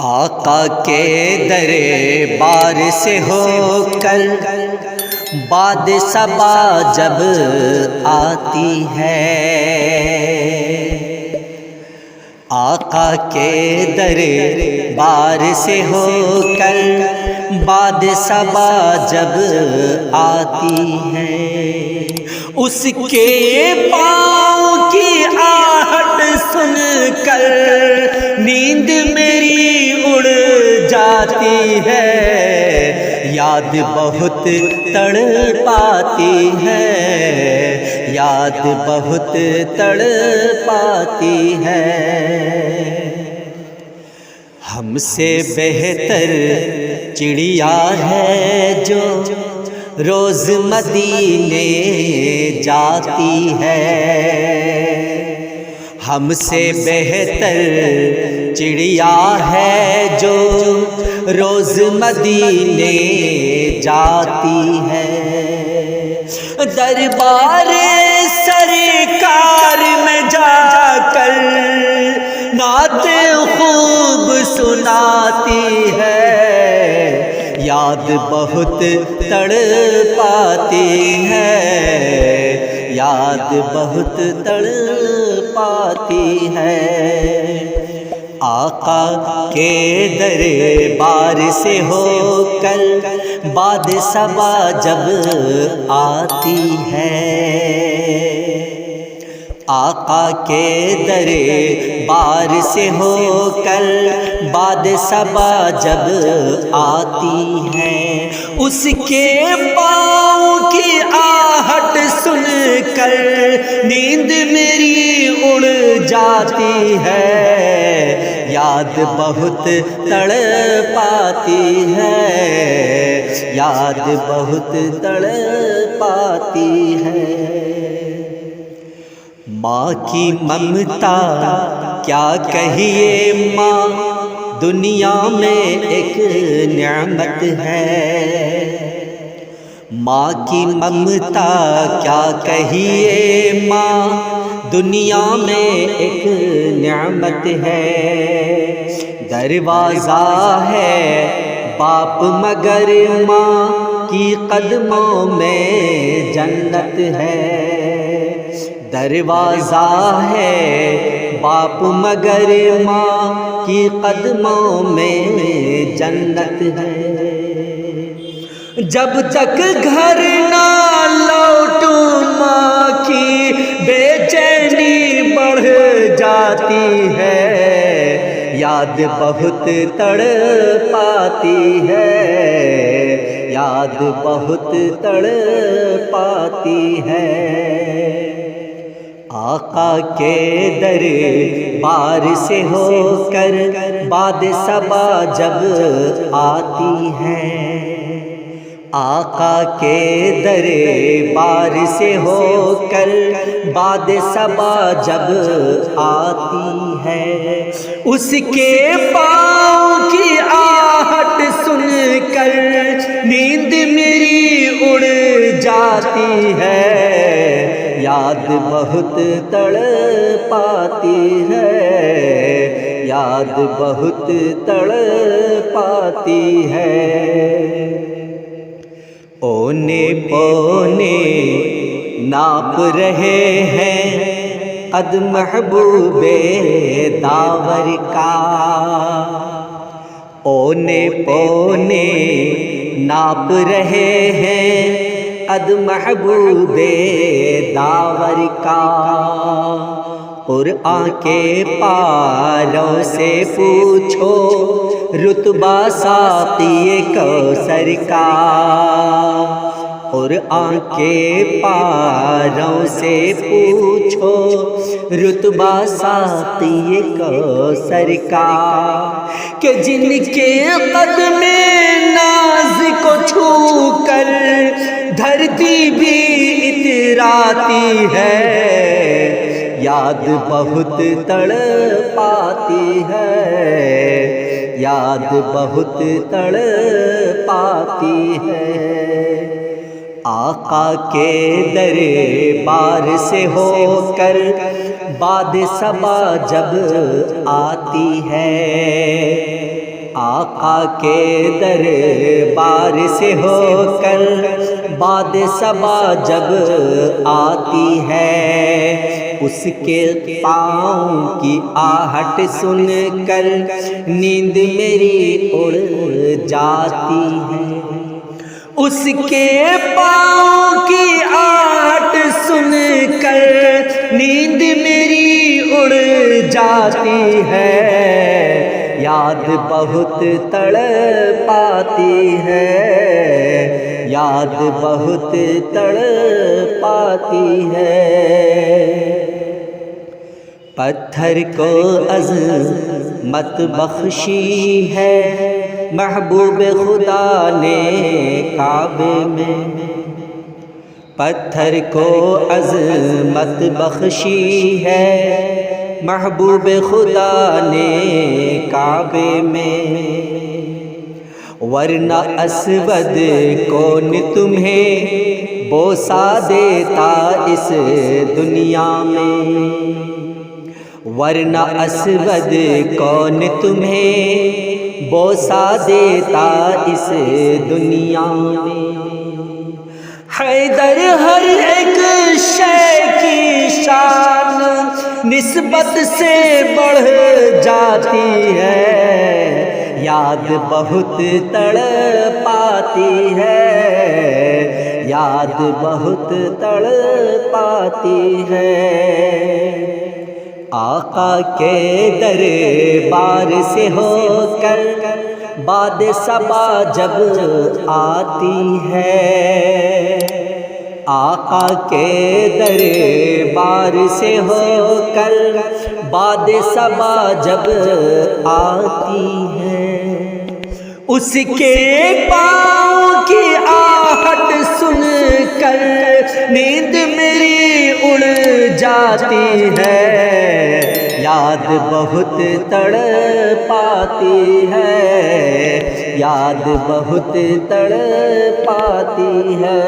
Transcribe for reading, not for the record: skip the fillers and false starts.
آقا کے دربار سے ہو کر باد صبا جب آتی ہے، آقا کے دربار سے ہو کر باد صبا جب آتی ہے، اس کے پاؤں کی آہٹ سن کر نیند میری اڑ جاتی ہے، یاد بہت تڑ پاتی ہے، یاد بہت تڑ پاتی ہے۔ ہم سے بہتر چڑیا ہے جو روز مدینے جاتی ہے، ہم سے بہتر چڑیا ہے جو روز مدینے جاتی ہے، دربار سرکار میں جا کر نعت خوب سناتی ہے، یاد بہت تڑ پاتی ہے، یاد بہت تڑ پاتی ہے۔ آقا کے دربار سے ہو کر باد صبا جب آتی ہے، آقا کے دربار سے ہو کر باد صبا جب آتی ہے، اس کے پاؤں کی آہٹ سن کر نیند میری اڑ جاتی ہے، یاد بہت تڑ پاتی ہے، یاد بہت تڑ پاتی ہے۔ ماں کی ممتا کیا کہیے، ماں دنیا میں ایک نعمت ہے، ماں کی ممتا کیا کہیے، ماں دنیا میں ایک نعمت ہے، دروازہ ہے باپ مگر ماں کی قدموں میں جنت ہے، دروازہ ہے باپ مگر ماں کی قدموں میں جنت ہے، جب تک گھر نہ لوٹوں ماں کی بے چینی بڑھ جاتی ہے، یاد بہت تڑ پاتی ہے، یاد بہت تڑ پاتی ہے۔ آقا کے دربار سے ہو کر باد صبا جب آتی ہے، آقا کے دربار سے ہو کر باد صبا جب آتی ہے، اس کے پاؤں کی آہٹ سن کر نیند میری اڑ جاتی ہے، یاد بہت تڑ پاتی ہے، یاد بہت تڑ پاتی ہے۔ اونے پونے ناپ رہے ہیں قد محبوب داور کا، اونے پونے ناپ رہے ہیں قد محبوب داور کا، قرآن کے پاروں سے پوچھو رتبہ ساقی کوثر کا، قرآن کے پاروں سے پوچھو رتبہ ساقی کوثر کا، کہ جن کے قدم ناز کو چھو کر دھرتی بھی اتراتی ہے، یاد بہت تڑ پاتی ہے، یاد بہت تڑ پاتی ہے۔ آقا کے دربار سے ہو کر باد صبا جب آتی ہے، آقا کے دربار سے ہو کر باد صبا جب آتی ہے، اس کے پاؤں کی آہٹ سن کر نیند میری اڑ جاتی ہے، اس کے پاؤں کی آہٹ سن کر نیند میری اڑ جاتی ہے، یاد بہت تڑپاتی ہے، یاد بہت تڑپاتی ہے۔ پتھر کو عظمت بخشی ہے محبوب خدا نے کعبے میں، پتھر کو عظمت بخشی ہے محبوب خدا نے کعبے میں، ورنہ اسود کون تمہیں بوسہ دیتا اس دنیا میں، ورنہ اسود کون تمہیں بوسہ دیتا اس دنیا میں۔ حیدر ہر ایک شے کی شان نسبت سے بڑھ جاتی ہے، یاد بہت تڑپاتی ہے، یاد بہت تڑپاتی ہے۔ آقا کے دربار سے ہو کر باد صبا جب آتی ہے، آقا کے دربار سے ہو کر باد صبا جب آتی ہے، اس کے پاؤں کی آہٹ سن کر نیند میری اڑ جاتی ہے، یاد بہت تڑپاتی ہے، یاد بہت تڑپاتی ہے۔